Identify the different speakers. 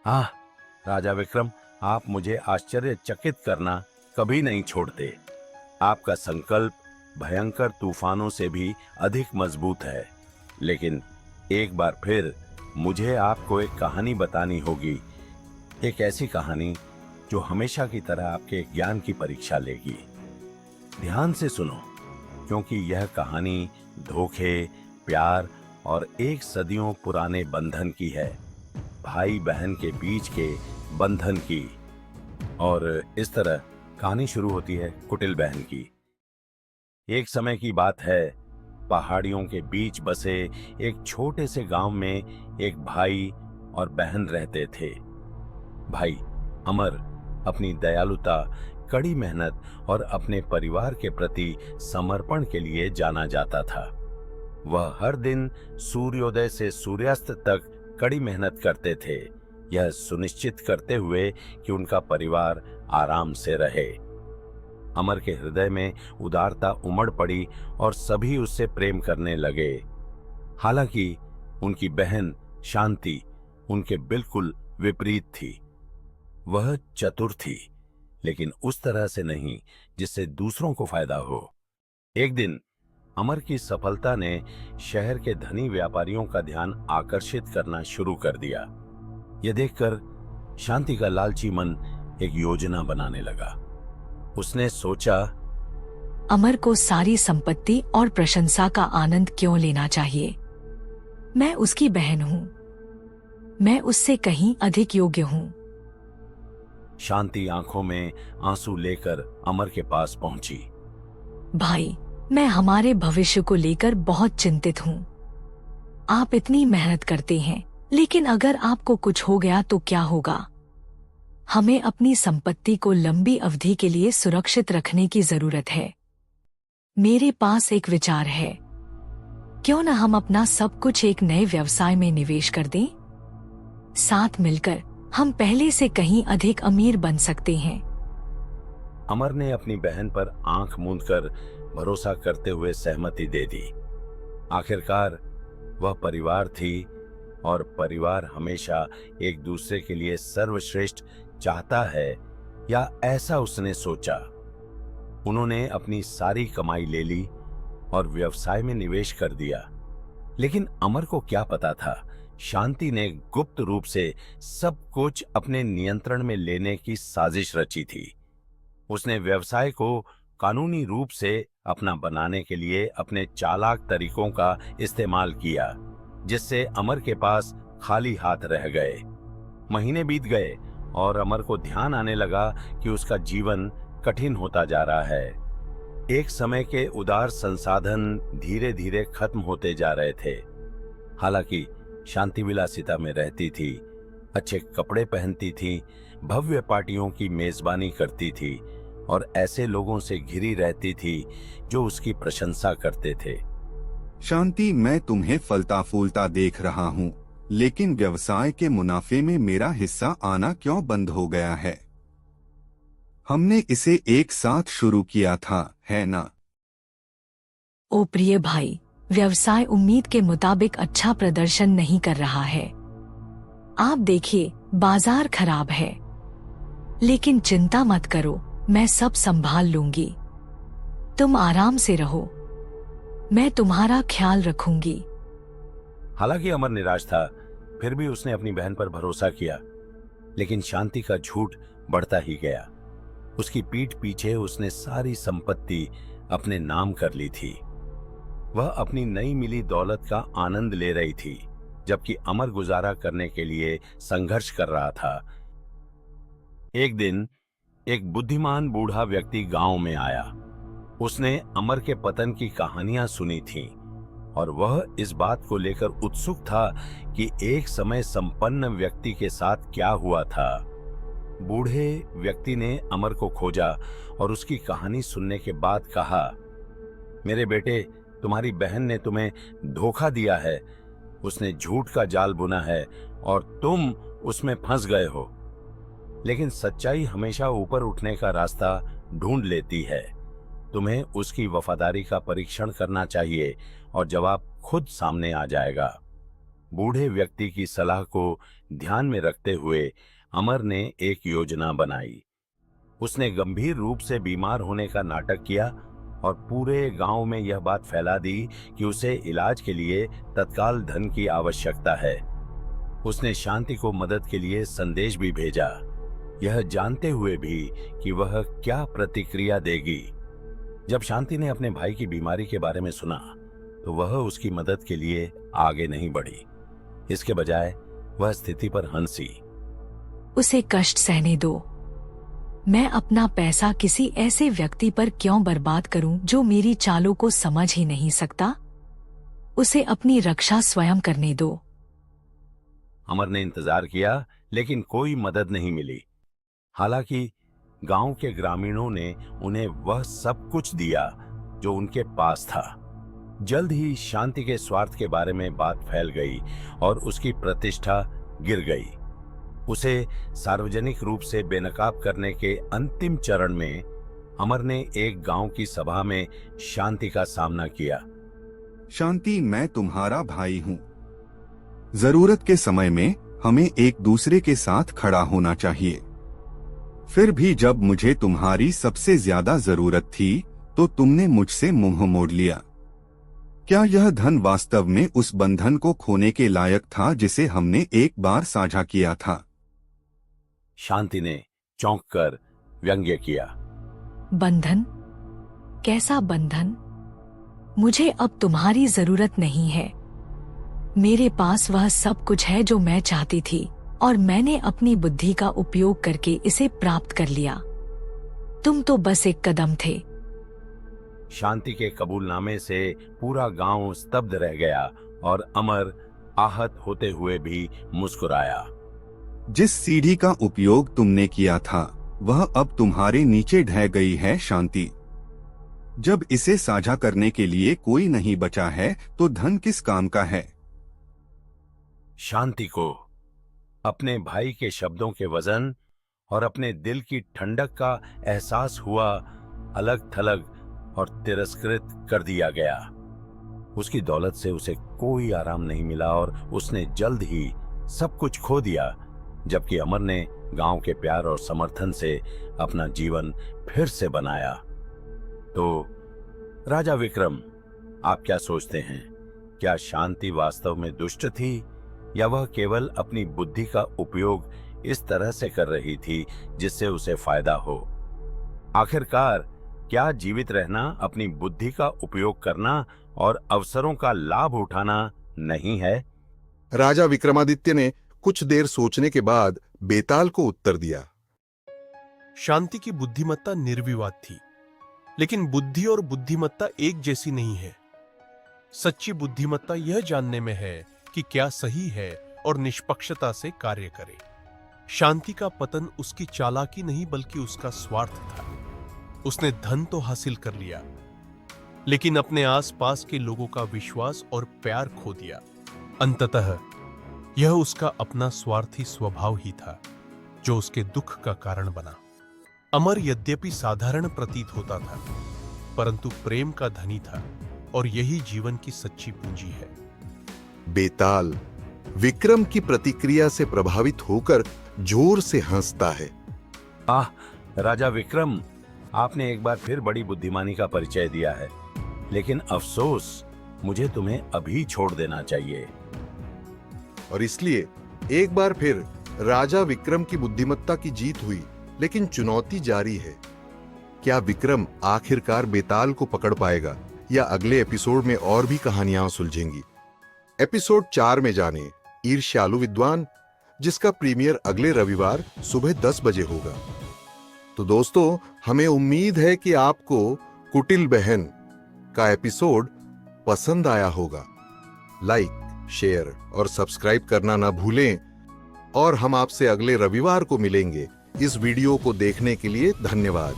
Speaker 1: आह, राजा विक्रम, आप मुझे आश्चर्यचकित करना कभी नहीं छोड़ते। आपका संकल्प भयंकर तूफानों से भी अधिक मजबूत है। लेकिन एक बार फिर मुझे आपको एक कहानी बतानी होगी, एक ऐसी कहानी जो हमेशा की तरह आपके ज्ञान की परीक्षा लेगी। ध्यान से सुनो, क्योंकि यह कहानी धोखे, प्यार और एक सदियों पुराने बंधन की है, भाई बहन के बीच के बंधन की। और इस तरह कहानी शुरू होती है कुटिल बहन की। एक समय की बात है, पहाड़ियों के बीच बसे एक छोटे से गांव में एक भाई और बहन रहते थे। भाई अमर अपनी दयालुता, कड़ी मेहनत और अपने परिवार के प्रति समर्पण के लिए जाना जाता था। वह हर दिन सूर्योदय से सूर्यास्त तक कड़ी मेहनत करते थे, यह सुनिश्चित करते हुए कि उनका परिवार आराम से रहे। अमर के हृदय में उदारता उमड़ पड़ी और सभी उससे प्रेम करने लगे। हालांकि उनकी बहन शांति उनके बिल्कुल विपरीत थी। वह चतुर थी, लेकिन उस तरह से नहीं जिससे दूसरों को फायदा हो। एक दिन अमर की सफलता ने शहर के धनी व्यापारियों का ध्यान आकर्षित करना शुरू कर दिया। यह देखकर शांति का लालची मन एक योजना बनाने लगा। उसने सोचा,
Speaker 2: अमर को सारी संपत्ति और प्रशंसा का आनंद क्यों लेना चाहिए? मैं उसकी बहन हूँ, मैं उससे कहीं अधिक योग्य हूँ।
Speaker 1: शांति आंखों में आंसू लेकर अमर के पास पहुंची।
Speaker 2: भाई, मैं हमारे भविष्य को लेकर बहुत चिंतित हूँ। आप इतनी मेहनत करते हैं, लेकिन अगर आपको कुछ हो गया तो क्या होगा? हमें अपनी संपत्ति को लंबी अवधि के लिए सुरक्षित रखने की जरूरत है। मेरे पास एक विचार है, क्यों न हम अपना सब कुछ एक नए व्यवसाय में निवेश कर दें? साथ मिलकर हम पहले से कहीं अधिक अमीर बन सकते हैं।
Speaker 1: अमर ने अपनी बहन पर आंख मूंदकर भरोसा करते हुए सहमति दे दी। आखिरकार वह परिवार थी और परिवार हमेशा एक दूसरे के लिए सर्वश्रेष्ठ चाहता है, या ऐसा उसने सोचा। उन्होंने अपनी सारी कमाई ले ली और व्यवसाय में निवेश कर दिया। लेकिन अमर को क्या पता था, शांति ने गुप्त रूप से सब कुछ अपने नियंत्रण में लेने की साजिश रची थी। उसने व्यवसाय को कानूनी रूप से अपना बनाने के लिए अपने चालाक तरीकों का इस्तेमाल किया, जिससे अमर के पास खाली हाथ रह गए। महीने बीत गए और अमर को ध्यान आने लगा कि उसका जीवन कठिन होता जा रहा है। एक समय के उदार संसाधन धीरे धीरे खत्म होते जा रहे थे। हालांकि शांति विलासिता में रहती थी, अच्छे कपड़े पहनती थी, भव्य पार्टियों की मेजबानी करती थी और ऐसे लोगों से घिरी रहती थी जो उसकी प्रशंसा करते थे।
Speaker 3: शांति, मैं तुम्हें फलता फूलता देख रहा हूँ, लेकिन व्यवसाय के मुनाफे में मेरा हिस्सा आना क्यों बंद हो गया है? हमने इसे एक साथ शुरू किया था, है ना?
Speaker 2: ओ प्रिय भाई, व्यवसाय उम्मीद के मुताबिक अच्छा प्रदर्शन नहीं कर रहा है। आप देखिए, बाजार खराब है। लेकिन चिंता मत करो, मैं सब संभाल लूंगी। तुम आराम से रहो, मैं तुम्हारा ख्याल रखूंगी।
Speaker 1: हालांकि अमर निराश था, फिर भी उसने अपनी बहन पर भरोसा किया। लेकिन शांति का झूठ बढ़ता ही गया। उसकी पीठ पीछे उसने सारी संपत्ति अपने नाम कर ली थी। वह अपनी नई मिली दौलत का आनंद ले रही थी, जबकि अमर गुजारा करने के लिए संघर्ष कर रहा था। एक दिन एक बुद्धिमान बूढ़ा व्यक्ति गांव में आया। उसने अमर के पतन की कहानियां सुनी थीं और वह इस बात को लेकर उत्सुक था कि एक समय संपन्न व्यक्ति के साथ क्या हुआ था। बूढ़े व्यक्ति ने अमर को खोजा और उसकी कहानी सुनने के बाद कहा, मेरे बेटे, तुम्हारी बहन ने तुम्हें धोखा दिया है। उसने झूठ का जाल बुना है और तुम उसमें फंस गए हो। लेकिन सच्चाई हमेशा ऊपर उठने का रास्ता ढूंढ लेती है। तुम्हें उसकी वफादारी का परीक्षण करना चाहिए और जवाब खुद सामने आ जाएगा। बूढ़े व्यक्ति की सलाह को ध्यान में रखते हुए अमर ने एक योजना बनाई। उसने गंभीर रूप से बीमार होने का नाटक किया और पूरे गांव में यह बात फैला दी कि उसे इलाज के लिए तत्काल धन की आवश्यकता है। उसने शांति को मदद के लिए संदेश भी भेजा, यह जानते हुए भी कि वह क्या प्रतिक्रिया देगी। जब शांति ने अपने भाई की बीमारी के बारे में सुना तो वह उसकी मदद के लिए आगे नहीं बढ़ी। इसके बजाय वह स्थिति पर हंसी।
Speaker 2: उसे कष्ट सहने दो। मैं अपना पैसा किसी ऐसे व्यक्ति पर क्यों बर्बाद करूं जो मेरी चालों को समझ ही नहीं सकता? उसे अपनी रक्षा स्वयं करने दो।
Speaker 1: अमर ने इंतजार किया लेकिन कोई मदद नहीं मिली। हालांकि गांव के ग्रामीणों ने उन्हें वह सब कुछ दिया जो उनके पास था। जल्द ही शांति के स्वार्थ के बारे में बात फैल गई और उसकी प्रतिष्ठा गिर गई। उसे सार्वजनिक रूप से बेनकाब करने के अंतिम चरण में अमर ने एक गांव की सभा में शांति का सामना किया।
Speaker 3: शांति, मैं तुम्हारा भाई हूँ। जरूरत के समय में हमें एक दूसरे के साथ खड़ा होना चाहिए। फिर भी जब मुझे तुम्हारी सबसे ज्यादा जरूरत थी तो तुमने मुझसे मुंह मोड़ लिया। क्या यह धन वास्तव में उस बंधन को खोने के लायक था जिसे हमने एक बार साझा किया था?
Speaker 1: शांति ने चौंक कर व्यंग्य किया।
Speaker 2: बंधन? कैसा बंधन? मुझे अब तुम्हारी जरूरत नहीं है। मेरे पास वह सब कुछ है जो मैं चाहती थी और मैंने अपनी बुद्धि का उपयोग करके इसे प्राप्त कर लिया। तुम तो बस एक कदम थे।
Speaker 1: शांति के कबूलनामे से पूरा गांव स्तब्ध रह गया और अमर आहत होते हुए भी मुस्कुराया।
Speaker 3: जिस सीढ़ी का उपयोग तुमने किया था वह अब तुम्हारे नीचे ढह गई है शांति। जब इसे साझा करने के लिए कोई नहीं बचा है तो धन किस काम का है?
Speaker 1: शांति को अपने भाई के शब्दों के वजन और अपने दिल की ठंडक का एहसास हुआ। अलग थलग और तिरस्कृत कर दिया गया। उसकी दौलत से उसे कोई आराम नहीं मिला और उसने जल्द ही सब कुछ खो दिया, जबकि अमर ने गांव के प्यार और समर्थन से अपना जीवन फिर से बनाया। तो राजा विक्रम, आप क्या सोचते हैं? क्या शांति वास्तव में दुष्ट थी या वह केवल अपनी बुद्धि का उपयोग इस तरह से कर रही थी जिससे उसे फायदा हो? आखिरकार क्या जीवित रहना अपनी बुद्धि का उपयोग करना और अवसरों का लाभ उठाना नहीं है?
Speaker 4: राजा विक्रमादित्य ने कुछ देर सोचने के बाद बेताल को उत्तर दिया।
Speaker 5: शांति की बुद्धिमत्ता निर्विवाद थी, लेकिन बुद्धि और बुद्धिमत्ता एक जैसी नहीं है। सच्ची बुद्धिमत्ता यह जानने में है कि क्या सही है और निष्पक्षता से कार्य करे। शांति का पतन उसकी चालाकी नहीं बल्कि उसका स्वार्थ था। उसने धन तो हासिल कर लिया, लेकिन अपने आसपास के लोगों का विश्वास और प्यार खो दिया। अंततः यह उसका अपना स्वार्थी स्वभाव ही था जो उसके दुख का कारण बना। अमर यद्यपि साधारण प्रतीत होता था, परंतु प्रेम का धनी था और यही जीवन की सच्ची पूंजी है।
Speaker 4: बेताल विक्रम की प्रतिक्रिया से प्रभावित होकर जोर से हंसता है।
Speaker 1: आह राजा विक्रम, आपने एक बार फिर बड़ी बुद्धिमानी का परिचय दिया है, लेकिन अफसोस, मुझे तुम्हें अभी छोड़ देना चाहिए।
Speaker 4: और इसलिए एक बार फिर राजा विक्रम की बुद्धिमत्ता की जीत हुई, लेकिन चुनौती जारी है। क्या विक्रम आखिरकार बेताल को पकड़ पाएगा या अगले एपिसोड में और भी कहानियां सुलझेंगी? एपिसोड 4 में जाने ईर्ष्यालु विद्वान, जिसका प्रीमियर अगले रविवार सुबह 10 बजे होगा। तो दोस्तों, हमें उम्मीद है कि आपको कुटिल बहन का एपिसोड पसंद आया होगा। लाइक, शेयर और सब्सक्राइब करना ना भूलें और हम आपसे अगले रविवार को मिलेंगे। इस वीडियो को देखने के लिए धन्यवाद।